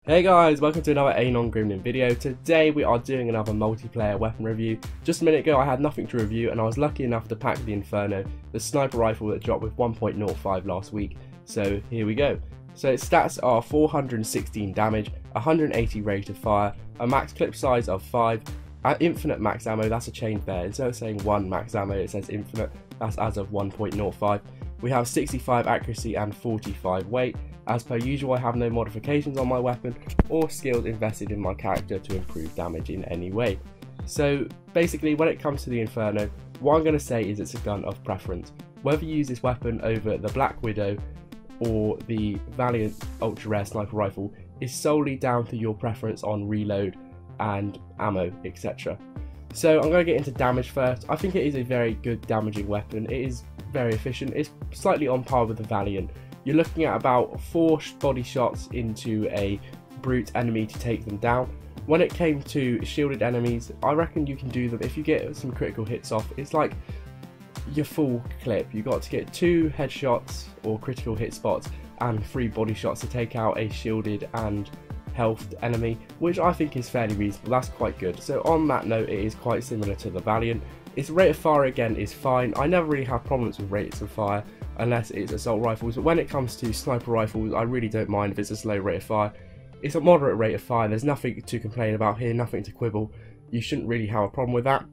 Hey guys, welcome to another Anon Gremlin video. Today we are doing another multiplayer weapon review. Just a minute ago I had nothing to review and I was lucky enough to pack the Inferno, the sniper rifle that dropped with 1.05 last week. So here we go. So its stats are 416 damage, 180 rate of fire, a max clip size of 5, infinite max ammo. That's a change there. Instead of saying 1 max ammo it says infinite. That's as of 1.05. We have 65 accuracy and 45 weight. As per usual, I have no modifications on my weapon or skills invested in my character to improve damage in any way. So basically when it comes to the Inferno, what I'm going to say is it's a gun of preference. Whether you use this weapon over the Black Widow or the Valiant ultra rare sniper rifle is solely down to your preference on reload and ammo, etc. So I'm going to get into damage first. I think it is a very good damaging weapon. It is very efficient. It's slightly on par with the Valiant. You're looking at about 4 body shots into a brute enemy to take them down. When it came to shielded enemies, I reckon you can do them if you get some critical hits off. It's like your full clip. You got to get 2 headshots or critical hit spots and 3 body shots to take out a shielded and healthed enemy, which I think is fairly reasonable. That's quite good. So on that note, it is quite similar to the Valiant. Its rate of fire again is fine. I never really have problems with rates of fire unless it's assault rifles, but when it comes to sniper rifles I really don't mind if it's a slow rate of fire. It's a moderate rate of fire, there's nothing to complain about here, nothing to quibble. You shouldn't really have a problem with that.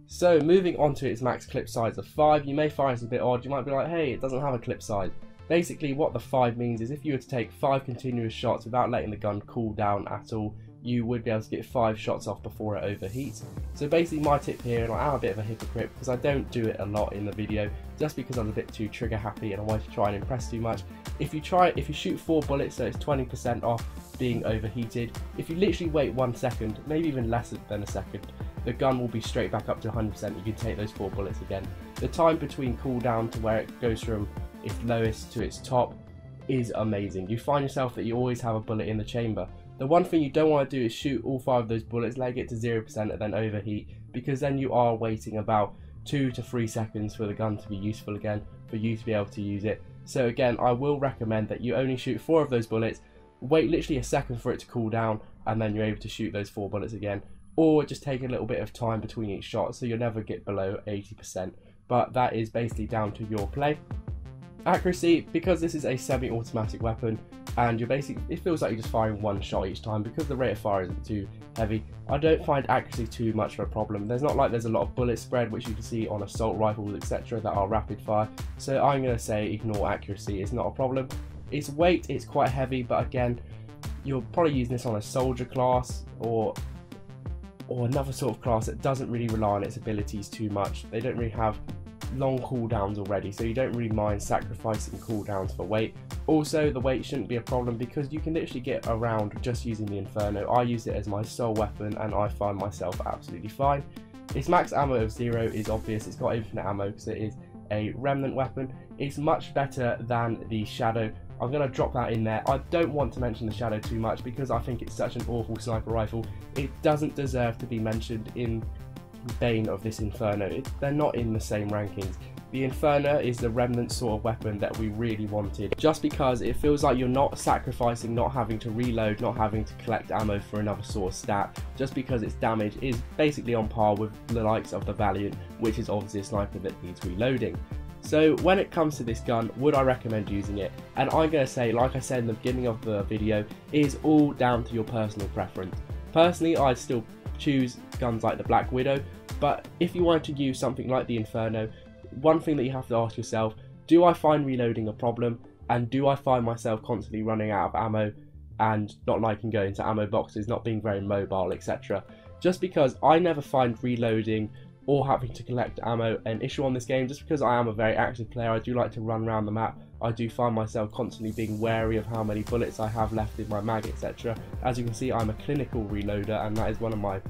So moving on to its max clip size of 5, you may find it's a bit odd. You might be like, hey, it doesn't have a clip size. Basically what the 5 means is if you were to take 5 continuous shots without letting the gun cool down at all, you would be able to get 5 shots off before it overheats. So basically my tip here, and I am a bit of a hypocrite because I don't do it a lot in the video just because I'm a bit too trigger happy and I want to try and impress too much. If you shoot 4 bullets, so it's 20% off being overheated. If you literally wait 1 second, maybe even less than a second, the gun will be straight back up to 100%. You can take those 4 bullets again. The time between cooldown to where it goes from its lowest to its top is amazing. You find yourself that you always have a bullet in the chamber. The one thing you don't want to do is shoot all 5 of those bullets, let it get to 0% and then overheat, because then you are waiting about 2 to 3 seconds for the gun to be useful again, for you to be able to use it. So again, I will recommend that you only shoot 4 of those bullets, wait literally a second for it to cool down, and then you're able to shoot those 4 bullets again. Or just take a little bit of time between each shot, so you'll never get below 80%. But that is basically down to your play. Accuracy, because this is a semi-automatic weapon, and it feels like you're just firing 1 shot each time because the rate of fire isn't too heavy. I don't find accuracy too much of a problem. There's not like there's a lot of bullet spread which you can see on assault rifles, etc. that are rapid fire. So I'm going to say ignore accuracy, it's not a problem. Its weight, it's quite heavy, but again, you're probably using this on a soldier class or another sort of class that doesn't really rely on its abilities too much. They don't really have long cooldowns already, so you don't really mind sacrificing cooldowns for weight. Also, the weight shouldn't be a problem because you can literally get around just using the Inferno. I use it as my sole weapon and I find myself absolutely fine. Its max ammo of 0 is obvious. It's got infinite ammo because it is a remnant weapon. It's much better than the Shadow. I'm going to drop that in there. I don't want to mention the Shadow too much because I think it's such an awful sniper rifle. It doesn't deserve to be mentioned in Bane of this Inferno. They're not in the same rankings. The Inferno is the remnant sort of weapon that we really wanted, just because it feels like you're not sacrificing not having to reload, not having to collect ammo for another sort of stat, just because its damage is basically on par with the likes of the Valiant, which is obviously a sniper that needs reloading. So when it comes to this gun, would I recommend using it? And I'm going to say, like I said in the beginning of the video, it is all down to your personal preference. Personally, I'd still choose guns like the Black Widow, but if you wanted to use something like the Inferno, one thing that you have to ask yourself, do I find reloading a problem, and do I find myself constantly running out of ammo and not liking going to ammo boxes, not being very mobile, etc. Just because I never find reloading or having to collect ammo an issue on this game, just because I am a very active player. I do like to run around the map. I do find myself constantly being wary of how many bullets I have left in my mag, etc. As you can see, I'm a clinical reloader, and that is one of my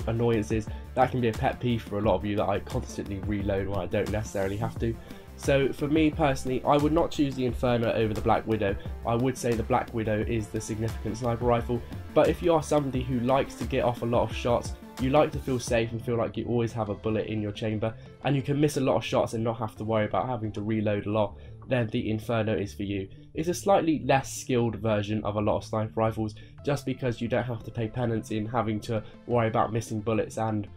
annoyances. That can be a pet peeve for a lot of you, that I constantly reload when I don't necessarily have to. So for me personally, I would not choose the Inferno over the Black Widow. I would say the Black Widow is the significant sniper rifle, but if you are somebody who likes to get off a lot of shots, you like to feel safe and feel like you always have a bullet in your chamber, and you can miss a lot of shots and not have to worry about having to reload a lot, then the Inferno is for you. It's a slightly less skilled version of a lot of sniper rifles, just because you don't have to pay penance in having to worry about missing bullets and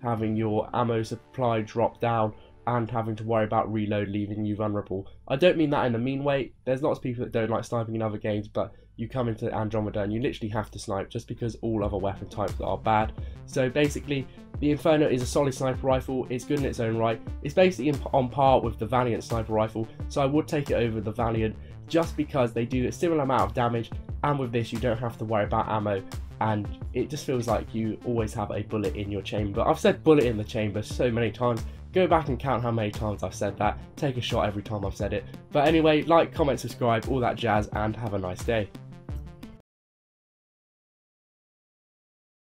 having your ammo supply drop down and having to worry about reload leaving you vulnerable. I don't mean that in a mean way. There's lots of people that don't like sniping in other games, but you come into Andromeda and you literally have to snipe just because all other weapon types are bad. So basically, the Inferno is a solid sniper rifle. It's good in its own right. It's basically on par with the Valiant sniper rifle, so I would take it over the Valiant just because they do a similar amount of damage, and with this you don't have to worry about ammo, and it just feels like you always have a bullet in your chamber. I've said bullet in the chamber so many times. Go back and count how many times I've said that. Take a shot every time I've said it. But anyway, like, comment, subscribe, all that jazz, and have a nice day.